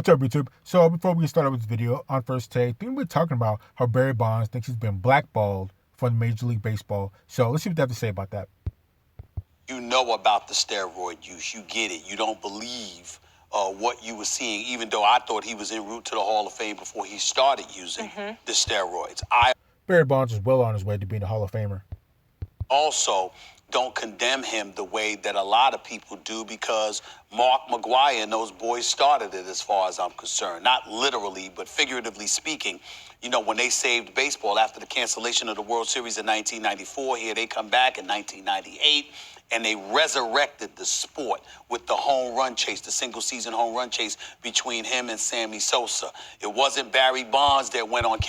What's up, YouTube? So before we get started with this video, on first take, we're talking about how Barry Bonds thinks he's been blackballed from Major League Baseball. So let's see what they have to say about that. You know about the steroid use. You get it. You don't believe what you were seeing, even though I thought he was en route to the Hall of Fame before he started using the steroids. Barry Bonds is well on his way to being a Hall of Famer. Also don't condemn him the way that a lot of people do, because Mark McGwire and those boys started it, as far as I'm concerned. Not literally, but figuratively speaking. You know, when they saved baseball after the cancellation of the World Series in 1994, here they come back in 1998, and they resurrected the sport with the home run chase, the single-season home run chase between him and Sammy Sosa. It wasn't Barry Bonds that went on.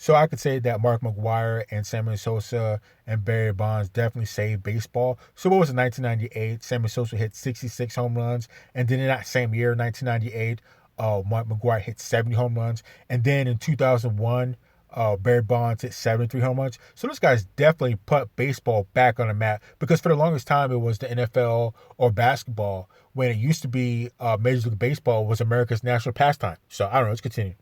So I could say that Mark McGwire and Sammy Sosa and Barry Bonds definitely saved baseball. So what was it, 1998? Sammy Sosa hit 66 home runs. And then in that same year, 1998, Mark McGwire hit 70 home runs. And then in 2001, Barry Bonds hit 73 home runs. So those guys definitely put baseball back on the map, because for the longest time, it was the NFL or basketball, when it used to be Major League Baseball was America's national pastime. So I don't know, let's continue.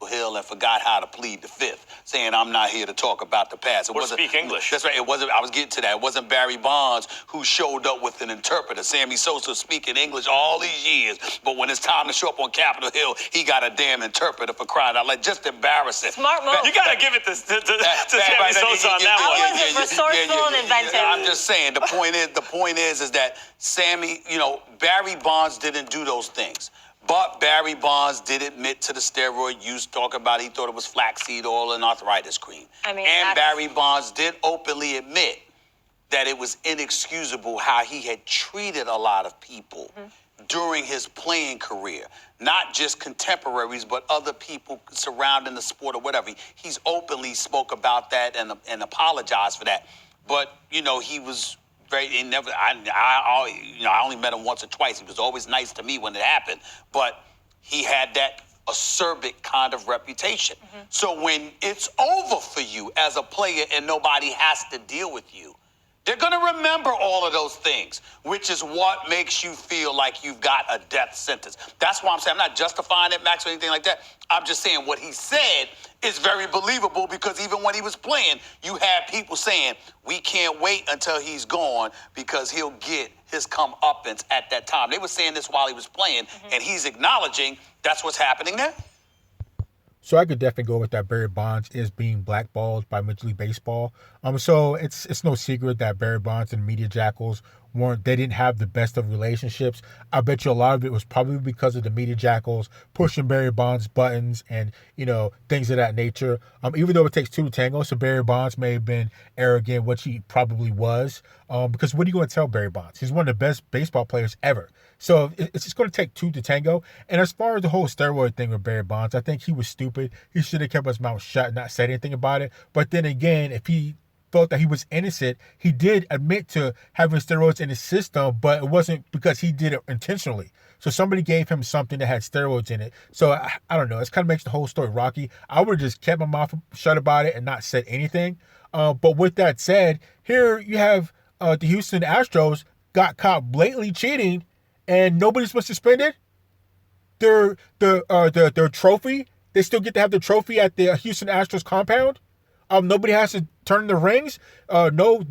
Hill and forgot how to plead the fifth, saying I'm not here to talk about the past. Or speak English. That's right. It wasn't. I was getting to that. It wasn't Barry Bonds who showed up with an interpreter. Sammy Sosa speaking English all these years, but when it's time to show up on Capitol Hill, he got a damn interpreter, for crying out loud. Just embarrassing. Smart move. You got to give it to Sammy Sosa on that one. I wasn't resourceful and inventive. I'm just saying. The point is that Sammy, Barry Bonds didn't do those things. But Barry Bonds did admit to the steroid use, talk about he thought it was flaxseed oil and arthritis cream. Barry Bonds did openly admit that it was inexcusable how he had treated a lot of people during his playing career. Not just contemporaries, but other people surrounding the sport or whatever. He's openly spoke about that and apologized for that. But, he was... I only met him once or twice. He was always nice to me when it happened, but he had that acerbic kind of reputation. So when it's over for you as a player and nobody has to deal with you, they're going to remember all of those things, which is what makes you feel like you've got a death sentence. That's why I'm saying, I'm not justifying it, Max, or anything like that. I'm just saying what he said is very believable, because even when he was playing, you had people saying, we can't wait until he's gone because he'll get his comeuppance at that time. They were saying this while he was playing, and he's acknowledging that's what's happening now. So I could definitely go with that. Barry Bonds is being blackballed by Major League Baseball. So it's no secret that Barry Bonds and media Jackals didn't have the best of relationships. I bet you a lot of it was probably because of the media Jackals pushing Barry Bonds buttons and, things of that nature. Even though it takes two to tango, so Barry Bonds may have been arrogant, which he probably was. Because what are you going to tell Barry Bonds? He's one of the best baseball players ever. So it's just going to take two to tango. And as far as the whole steroid thing with Barry Bonds, I think he was stupid. He should have kept his mouth shut and not said anything about it. But then again, if he felt that he was innocent, he did admit to having steroids in his system, but it wasn't because he did it intentionally. So somebody gave him something that had steroids in it. So I don't know. It kind of makes the whole story rocky. I would have just kept my mouth shut about it and not said anything. But with that said, here you have the Houston Astros got caught blatantly cheating, and nobody's supposed to suspend it. Their trophy, they still get to have the trophy at the Houston Astros compound. Nobody has to turn the rings. No,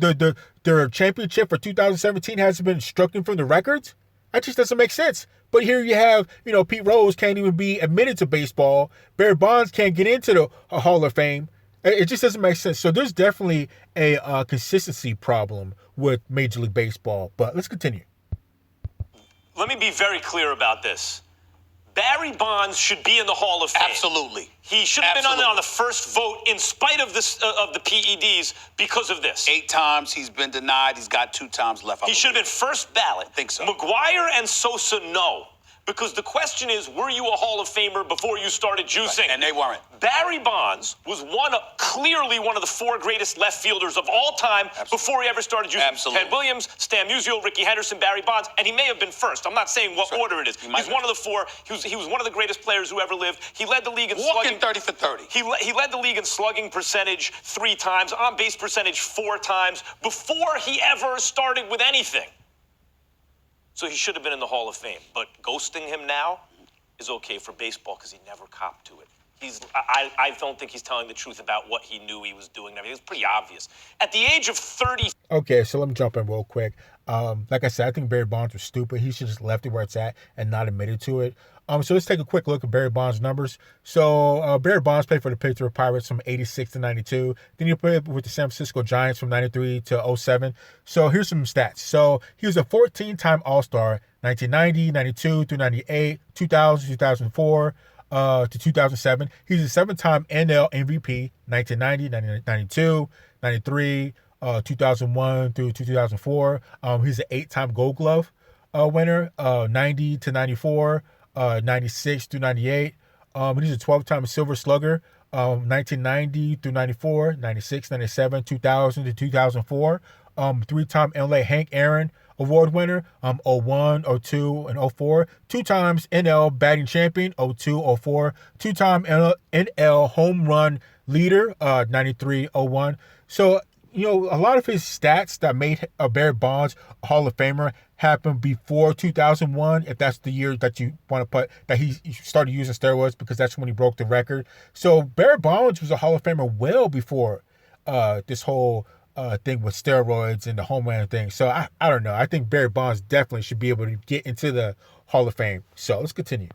their championship for 2017 hasn't been stricken from the records. That just doesn't make sense. But here you have, Pete Rose can't even be admitted to baseball. Barry Bonds can't get into the Hall of Fame. It just doesn't make sense. So there's definitely a consistency problem with Major League Baseball. But let's continue. Let me be very clear about this. Barry Bonds should be in the Hall of Fame. Absolutely. He should have been on the first vote in spite of this of the PEDs because of this. 8 times he's been denied. He's got 2 times left. He should have been first ballot. I think so. McGwire and Sosa, no. Because the question is, were you a Hall of Famer before you started juicing? Right. And they weren't. Barry Bonds was clearly one of the 4 greatest left fielders of all time. Absolutely. Before he ever started juicing. Absolutely. Ted Williams, Stan Musial, Ricky Henderson, Barry Bonds, and he may have been first. I'm not saying what order it is. He's one of the 4. He was one of the greatest players who ever lived. He led the league in slugging. 30 for 30. He led the league in slugging percentage 3 times, on base percentage 4 times, before he ever started with anything. So he should have been in the Hall of Fame. But ghosting him now is okay for baseball because he never copped to it. I don't think he's telling the truth about what he knew he was doing. I mean, it's pretty obvious. At the age of 30. Okay, so let me jump in real quick. Like I said, I think Barry Bonds was stupid. He should just left it where it's at and not admitted to it. So let's take a quick look at Barry Bonds' numbers. So Barry Bonds played for the Pittsburgh Pirates from 86 to 92. Then he played with the San Francisco Giants from 93 to 07. So here's some stats. So he was a 14-time All-Star, 1990, 92 through 98, 2000, 2004, to 2007. He's a 7-time NL MVP, 1990, 92, 93, 2001 through 2004. He's an 8-time Gold Glove winner, 90 to 94, 96 through 98. He's a 12-time Silver Slugger, 1990 through 94, 96, 97, 2000 to 2004. 3-time LA Hank Aaron Award winner, 01, 02, and 04. 2 times NL batting champion, 02, 04. 2-time NL home run leader, 93, 01. So, a lot of his stats that made Barry Bonds a Hall of Famer happened before 2001, if that's the year that you want to put, that he started using steroids, because that's when he broke the record. So Barry Bonds was a Hall of Famer well before this whole thing with steroids and the home run thing. So I don't know. I think Barry Bonds definitely should be able to get into the Hall of Fame. So let's continue.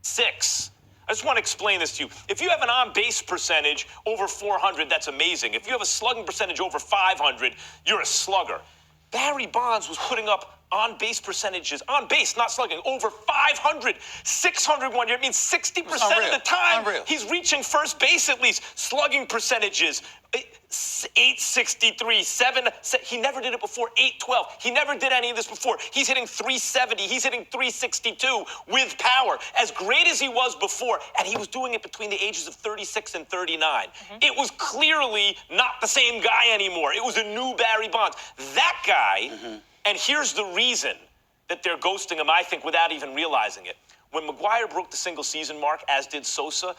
6. I just want to explain this to you. If you have an on-base percentage over 400, that's amazing. If you have a slugging percentage over 500, you're a slugger. Barry Bonds was putting up on-base percentages, on base, not slugging, over 500, 600 one year. It means 60% of the time he's reaching first base at least. Slugging percentages, 863, 7. He never did it before. 812. He never did any of this before. He's hitting 370. He's hitting 362 with power. As great as he was before, and he was doing it between the ages of 36 and 39. It was clearly not the same guy anymore. It was a new Barry Bonds. That guy, and here's the reason that they're ghosting him, I think, without even realizing it. When McGwire broke the single-season mark, as did Sosa,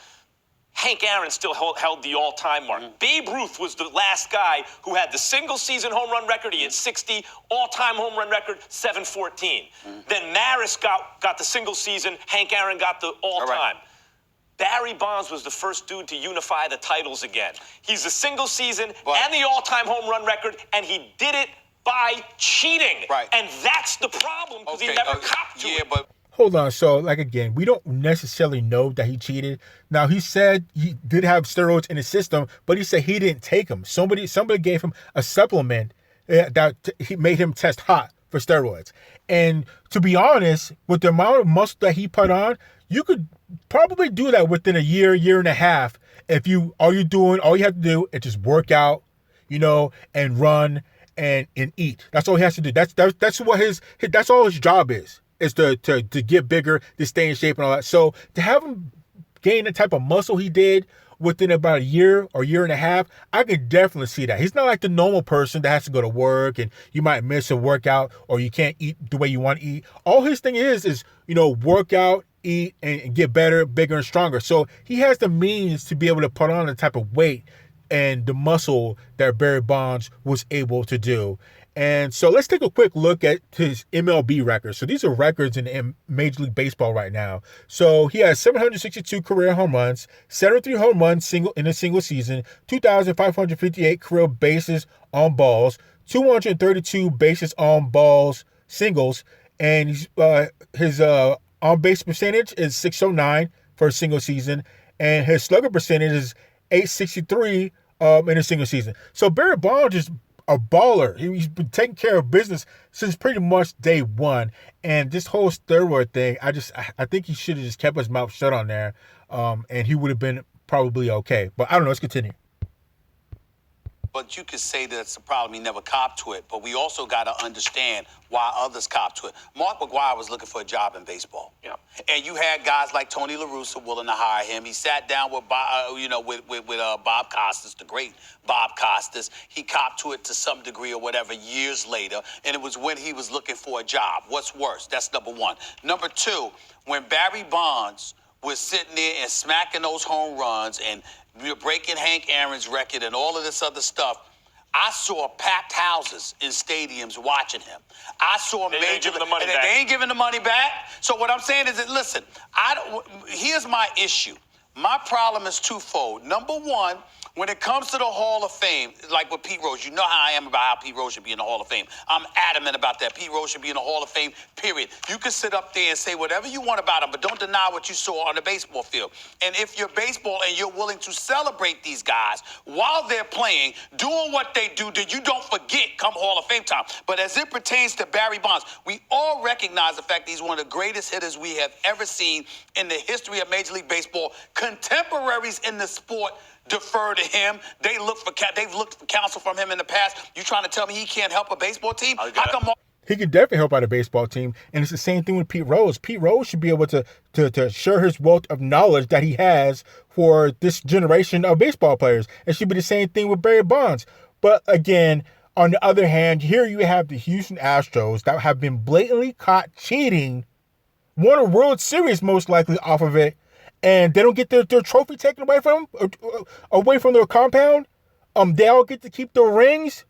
Hank Aaron still held the all-time mark. Babe Ruth was the last guy who had the single-season home run record. He had 60, all-time home run record, 714. Then Maris got the single-season. Hank Aaron got the all-time. Barry Bonds was the first dude to unify the titles again. He's the single-season and the all-time home run record, and he did it by cheating. And that's the problem, because he never copped to it. Hold on. So, again, we don't necessarily know that he cheated. Now, he said he did have steroids in his system, but he said he didn't take them. Somebody gave him a supplement that he made him test hot for steroids. And to be honest, with the amount of muscle that he put on, you could probably do that within a year, year and a half. If all you have to do is just work out, and run and eat. That's all he has to do. That's all his job is to get bigger, to stay in shape and all that. So to have him gain the type of muscle he did within about a year or year and a half, I can definitely see that. He's not like the normal person that has to go to work and you might miss a workout or you can't eat the way you want to eat. All his thing is work out, eat, and get better, bigger, and stronger. So he has the means to be able to put on the type of weight and the muscle that Barry Bonds was able to do. And so let's take a quick look at his MLB records. So these are records in Major League Baseball right now. So he has 762 career home runs, 73 home runs in a single season, 2,558 career bases on balls, 232 bases on balls singles, and his on-base percentage is 609 for a single season, and his slugger percentage is 863 in a single season. So Barry Bonds is a baller. He's been taking care of business since pretty much day one. And this whole steroid thing, I think he should have just kept his mouth shut on there, and he would have been probably okay. But I don't know. Let's continue. But you could say that's the problem. He never copped to it. But we also got to understand why others copped to it. Mark McGwire was looking for a job in baseball. And you had guys like Tony La Russa willing to hire him. He sat down with Bob Costas, the great Bob Costas. He copped to it to some degree or whatever years later. And it was when he was looking for a job. What's worse? That's number one. Number two, when Barry Bonds was sitting there and smacking those home runs and breaking Hank Aaron's record and all of this other stuff, I saw packed houses in stadiums watching him. I saw They ain't giving the money back. They ain't giving the money back. So what I'm saying is that, listen, here's my issue. My problem is twofold. Number one, when it comes to the Hall of Fame, like with Pete Rose, you know how I am about how Pete Rose should be in the Hall of Fame. I'm adamant about that. Pete Rose should be in the Hall of Fame, period. You can sit up there and say whatever you want about him, but don't deny what you saw on the baseball field. And if you're baseball and you're willing to celebrate these guys while they're playing, doing what they do, then you don't forget come Hall of Fame time. But as it pertains to Barry Bonds, we all recognize the fact that he's one of the greatest hitters we have ever seen in the history of Major League Baseball. Contemporaries in the sport defer to him. They've looked for counsel from him in the past. You trying to tell me he can't help a baseball team? How come? He can definitely help out a baseball team, and it's the same thing with Pete Rose. Pete Rose should be able to share his wealth of knowledge that he has for this generation of baseball players. It should be the same thing with Barry Bonds. But again, on the other hand, here you have the Houston Astros that have been blatantly caught cheating, won a World Series most likely off of it, and they don't get their trophy taken away from them, away from their compound. They all get to keep their rings.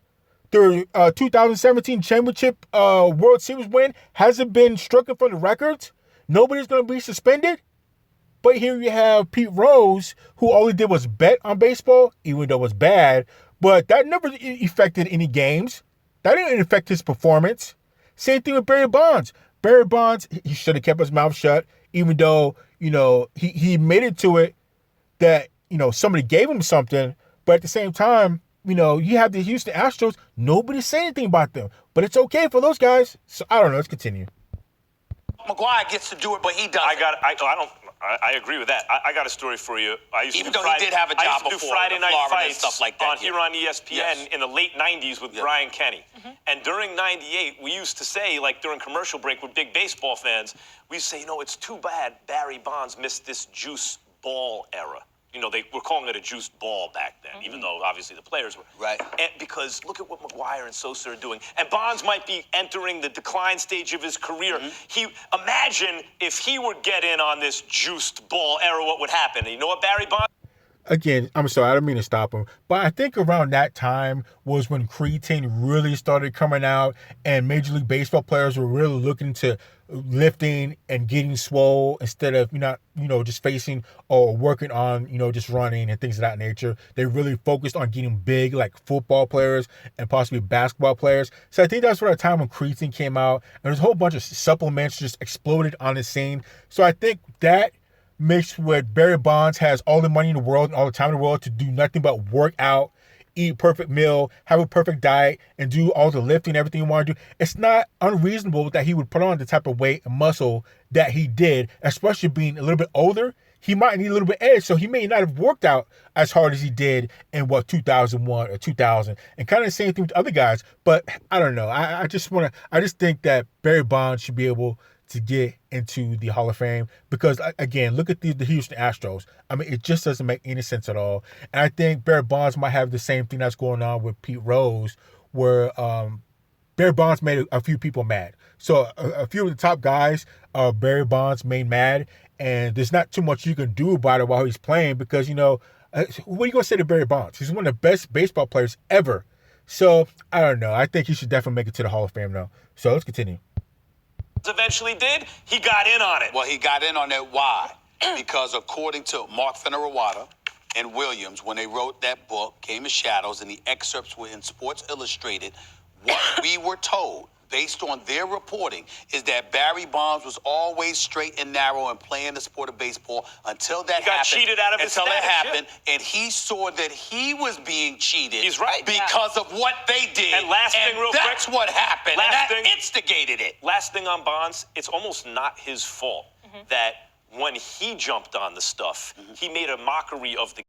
Their 2017 championship World Series win hasn't been stricken from the records. Nobody's going to be suspended. But here you have Pete Rose, who all he did was bet on baseball, even though it was bad. But that never affected any games. That didn't affect his performance. Same thing with Barry Bonds. Barry Bonds, he should have kept his mouth shut, even though, he made it to it that, somebody gave him something. But at the same time, you have the Houston Astros. Nobody say anything about them. But it's okay for those guys. So I don't know. Let's continue. McGuire gets to do it, but he doesn't. I agree with that. I got a story for you. Even though he did have a job before, I used to do Friday night fights stuff like that here on ESPN in the late 90s with Brian Kenny. And during 98, we used to say, like during commercial break with big baseball fans, we used to say, it's too bad Barry Bonds missed this juice ball era. They were calling it a juiced ball back then, even though obviously the players were. Right. And because look at what McGuire and Sosa are doing. And Bonds might be entering the decline stage of his career. Imagine if he would get in on this juiced ball era, what would happen? And you know what Barry Bonds? Again, I'm sorry, I don't mean to stop him, but I think around that time was when creatine really started coming out and Major League Baseball players were really looking to lifting and getting swole instead of, just facing or working on, just running and things of that nature. They really focused on getting big like football players and possibly basketball players. So I think that's around the time when creatine came out and there's a whole bunch of supplements just exploded on the scene. So I think that mixed with Barry Bonds has all the money in the world and all the time in the world to do nothing but work out, eat a perfect meal, have a perfect diet, and do all the lifting, everything you want to do. It's not unreasonable that he would put on the type of weight and muscle that he did, especially being a little bit older. He might need a little bit of edge, so he may not have worked out as hard as he did in 2001 or 2000. And kind of the same thing with other guys. But I don't know. I just think that Barry Bonds should be able to get into the Hall of Fame because, again, look at the Houston Astros. I mean, it just doesn't make any sense at all. And I think Barry Bonds might have the same thing that's going on with Pete Rose, where Barry Bonds made a few people mad. So a few of the top guys, Barry Bonds made mad, and there's not too much you can do about it while he's playing because, what are you going to say to Barry Bonds? He's one of the best baseball players ever. So, I don't know. I think he should definitely make it to the Hall of Fame now. So, let's continue. Eventually did, he got in on it. Well, he got in on it. Why? Because according to Mark Finnerawada and Williams, when they wrote that book, Game of Shadows, and the excerpts were in Sports Illustrated, what we were told, based on their reporting, is that Barry Bonds was always straight and narrow and playing the sport of baseball until that happened. Got cheated out of his status, it happened, and he saw that he was being cheated. He's right. Because of what they did. And last thing, real quick. That's what happened. And that instigated it. Last thing on Bonds, it's almost not his fault that when he jumped on the stuff, he made a mockery of the